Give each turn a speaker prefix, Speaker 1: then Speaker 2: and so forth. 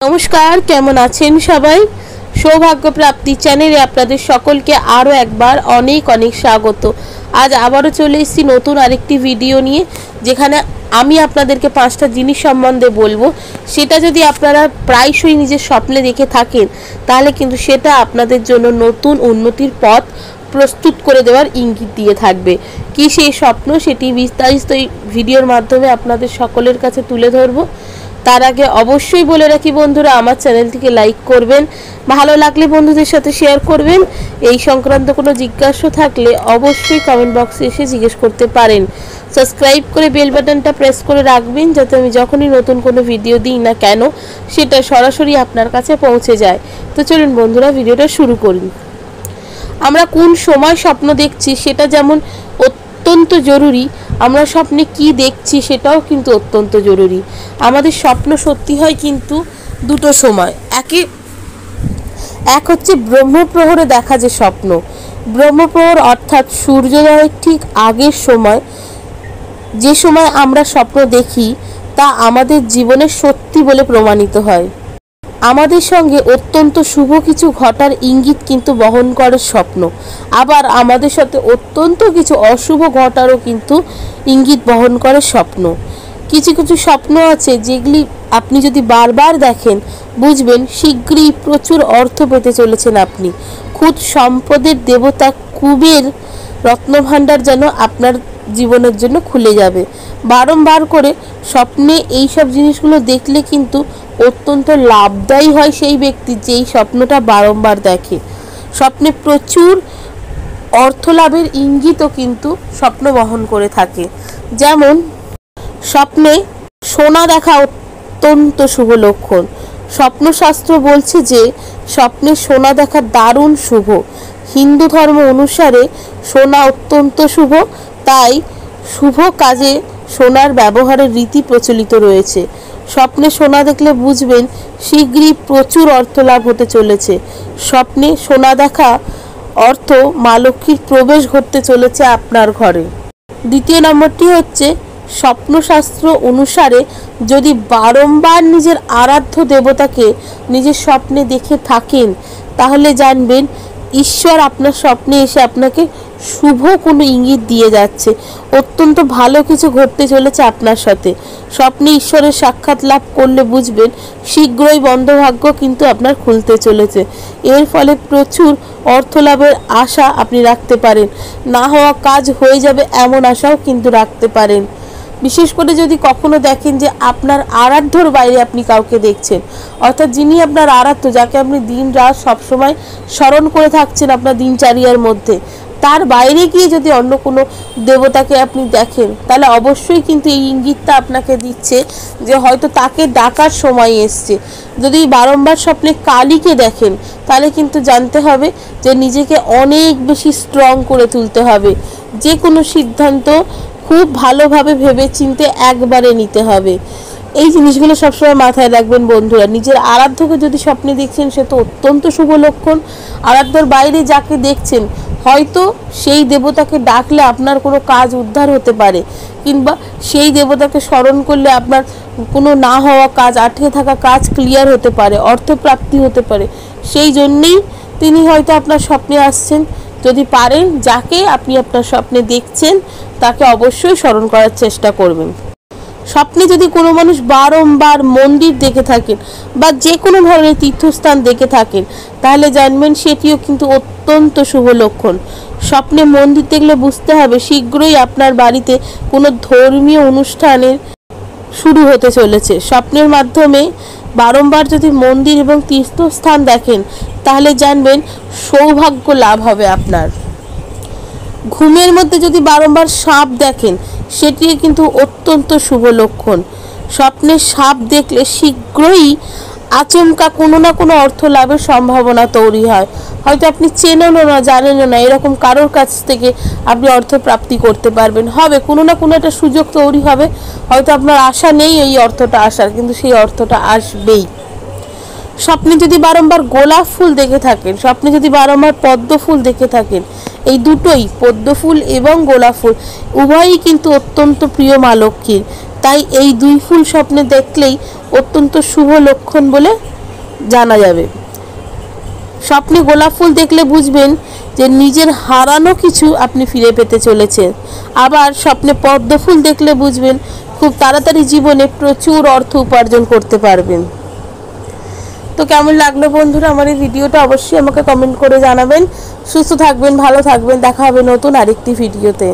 Speaker 1: নমস্কার, কেমন আছেন সবাই? সৌভাগ্য প্রাপ্তি চ্যানেলে আপনাদের সকলকে আরও একবার অনেক অনেক স্বাগত। আজ আবারও চলে এসেছি নতুন আরেকটি ভিডিও নিয়ে, যেখানে আমি আপনাদেরকে 5টা জিনিস সম্বন্ধে বলবো। সেটা যদি আপনারা প্রায়শই নিজের স্বপ্নে দেখে থাকেন, তাহলে কিন্তু সেটা আপনাদের জন্য নতুন উন্নতির পথ প্রস্তুত করে দেওয়ার ইঙ্গিত দিয়ে থাকবে। কি সেই স্বপ্ন, সেটি বিস্তারিত এই ভিডিওর মাধ্যমে আপনাদের সকলের কাছে তুলে ধরবো। তার আগে অবশ্যই বলে রাখি বন্ধুরা, আমার চ্যানেলটিকে লাইক করবেন, ভালো লাগলে বন্ধুদের সাথে শেয়ার করবেন। এই সংক্রান্ত কোনো জিজ্ঞাসা থাকলে অবশ্যই কমেন্ট বক্সে এসে জিজ্ঞেস করতে পারেন। সাবস্ক্রাইব করে বেল বাটনটা প্রেস করে রাখবেন, যাতে আমি যখনই নতুন কোনো ভিডিও দিই না কেন সেটা সরাসরি আপনার কাছে পৌঁছে যায়। তো চলুন বন্ধুরা, ভিডিওটা শুরু করুন। আমরা কোন সময় স্বপ্ন দেখছি সেটা যেমন অত্যন্ত জরুরি, আমরা স্বপ্নে কি দেখছি সেটাও কিন্তু অত্যন্ত জরুরি। আমাদের স্বপ্ন সত্যি হয় কিন্তু দুটো সময়। এক হচ্ছে ব্রহ্মপ্রহরে দেখা যে স্বপ্ন। ব্রহ্মপ্রহর অর্থাৎ সূর্যোদয়ের ঠিক আগের সময়, যে সময় আমরা স্বপ্ন দেখি তা আমাদের জীবনের সত্যি বলে প্রমাণিত হয়। আমাদের সঙ্গে অত্যন্ত শুভ কিছু ঘটার ইঙ্গিত কিন্তু বহন করে স্বপ্ন। আবার আমাদের সাথে অত্যন্ত কিছু অশুভ ঘটারও কিন্তু ইঙ্গিত বহন করে স্বপ্ন। কিছু কিছু স্বপ্ন আছে যেগুলি আপনি যদি বারবার দেখেন, বুঝবেন শীঘ্রই প্রচুর অর্থ পেতে চলেছেন আপনি। খুদ সম্পদের দেবতা কুবের রত্নভাণ্ডার যেন আপনার জীবনের জন্য খুলে যাবে। বারংবার করে স্বপ্নে এই সব জিনিসগুলো দেখলে কিন্তু অত্যন্ত লাভদায়ী হয় সেই ব্যক্তি যেই স্বপ্নটা বারংবার দেখে। স্বপ্নে প্রচুর অর্থ লাভের ইঙ্গিতও কিন্তু স্বপ্ন বহন করে থাকে। যেমন স্বপ্নে সোনা দেখা অত্যন্ত শুভ লক্ষণ। স্বপ্নশাস্ত্র বলছে যে স্বপ্নে সোনা দেখা দারুণ শুভ। হিন্দু ধর্ম অনুসারে সোনা অত্যন্ত শুভ, তাই শুভ কাজে সোনার ব্যবহারের রীতি প্রচলিত রয়েছে। স্বপ্নে সোনা দেখলে বুঝবেন শীঘ্রই প্রচুর অর্থ লাভ হতে চলেছে। স্বপ্নে সোনা দেখা অর্থ মা লক্ষ্মীর প্রবেশ ঘটতে চলেছে আপনার ঘরে। দ্বিতীয় নম্বরটি হচ্ছে, স্বপ্নশাস্ত্র অনুসারে যদি বারংবার নিজের আরাধ্য দেবতাকে নিজের স্বপ্নে দেখে থাকেন, তাহলে জানবেন ঈশ্বর আপনার স্বপ্নে এসে আপনাকে শুভ কোনো ইঙ্গিত দিয়ে যাচ্ছে। অত্যন্ত ভালো কিছু ঘটতে চলেছে আপনার সাথে। স্বপ্নে ঈশ্বরের সাক্ষাৎ লাভ করলে বুঝবেন শীঘ্রই বন্ধভাগ্য কিন্তু আপনার খুলতে চলেছে। এর ফলে প্রচুর অর্থ লাভের আশা আপনি রাখতে পারেন। না হওয়া কাজ হয়ে যাবে এমন আশাও কিন্তু রাখতে পারেন। বিশেষ করে যদি কখনো দেখেন যে আপনার আরাধ্যর বাইরে আপনি কাউকে দেখছেন, অর্থাৎ যিনি আপনার আরাধ্য, যাকে আপনি দিন রাত সবসময় স্মরণ করে থাকছেন আপনার দিনচারিয়ার মধ্যে, তার বাইরে গিয়ে যদি অন্য কোনো দেবতাকে আপনি দেখেন, তাহলে অবশ্যই কিন্তু এই ইঙ্গিতটা আপনাকে দিচ্ছে যে হয়তো তাকে ডাকার সময় এসছে। যদি বারংবার স্বপ্নে কালীকে দেখেন, তাহলে কিন্তু জানতে হবে যে নিজেকে অনেক বেশি স্ট্রং করে তুলতে হবে। যে কোনো সিদ্ধান্ত খুব ভালোভাবে ভেবে চিনতে একবারে নিতে হবে। এই জিনিসগুলো সবসময় মাথায় রাখবেন বন্ধুরা। নিজের আরাধ্যকে যদি স্বপ্নে দেখছেন, সে তো অত্যন্ত শুভ লক্ষণ। আরাধ্যর বাইরে যাকে দেখছেন, হয়তো সেই দেবতাকে ডাকলে আপনার কোনো কাজ উদ্ধার হতে পারে, কিংবা সেই দেবতাকে স্মরণ করলে আপনার কোনো না হওয়া কাজ, আটকে থাকা কাজ ক্লিয়ার হতে পারে, অর্থপ্রাপ্তি হতে পারে। সেই জন্যেই তিনি হয়তো আপনার স্বপ্নে আসছেন। যদি পারেন, যাকে আপনি আপনার স্বপ্নে দেখছেন তাকে অবশ্যই স্মরণ করার চেষ্টা করবেন। স্বপ্নে যদি কোনো মানুষ বারংবার মন্দির দেখে থাকেন বা যে কোনো ধরনের তীর্থস্থান দেখে থাকেন, তাহলে জানবেন সেটিও কিন্তু অত্যন্ত শুভ লক্ষণ। স্বপ্নে মন্দির দেখলে বুঝতে হবে শীঘ্রই আপনার বাড়িতে কোনো ধর্মীয় অনুষ্ঠানের শুরু হতে চলেছে। স্বপ্নের মাধ্যমে বারংবার যদি মন্দির এবং তীর্থস্থান দেখেন, তাহলে জানবেন সৌভাগ্য লাভ হবে আপনার। ঘুমের মধ্যে যদি বারংবার সাপ দেখেন, সেটিও কিন্তু অত্যন্ত শুভ লক্ষণ। স্বপ্নে সাপ দেখলে শীঘ্রই আচমকা কোনো না কোনো অর্থ লাভের সম্ভাবনা তৈরি হয়। হয়তো আপনি চেনেনও না, জানেনও না, এরকম কারোর কাছ থেকে আপনি অর্থ প্রাপ্তি করতে পারবেন। হবে কোনো না কোনো একটা সুযোগ তৈরি হবে। হয়তো আপনার আশা নেই এই অর্থটা আসার, কিন্তু সেই অর্থটা আসবেই। স্বপ্নে যদি বারংবার গোলাপ ফুল দেখে থাকেন, স্বপ্নে যদি বারংবার পদ্ম ফুল দেখে থাকেন, এই দুটোই, পদ্ম ফুল এবং গোলাপ ফুল, উভয়ই কিন্তু অত্যন্ত প্রিয় মা লক্ষ্মীর। তাই এই দুই ফুল স্বপ্নে দেখলেই অত্যন্ত শুভ লক্ষণ বলে জানা যাবে। স্বপ্নে গোলাপ ফুল দেখলে বুঝবেন যে নিজের হারানো কিছু আপনি ফিরে পেতে চলেছেন। আবার স্বপ্নে পদ্ম ফুল দেখলে বুঝবেন খুব তাড়াতাড়ি জীবনে প্রচুর অর্থ উপার্জন করতে পারবেন। তো কেমন লাগলো বন্ধুরা আমার এই ভিডিওটা, অবশ্যই আমাকে কমেন্ট করে জানাবেন। সুস্থ থাকবেন, ভালো থাকবেন, দেখা হবে নতুন আরেকটি ভিডিওতে।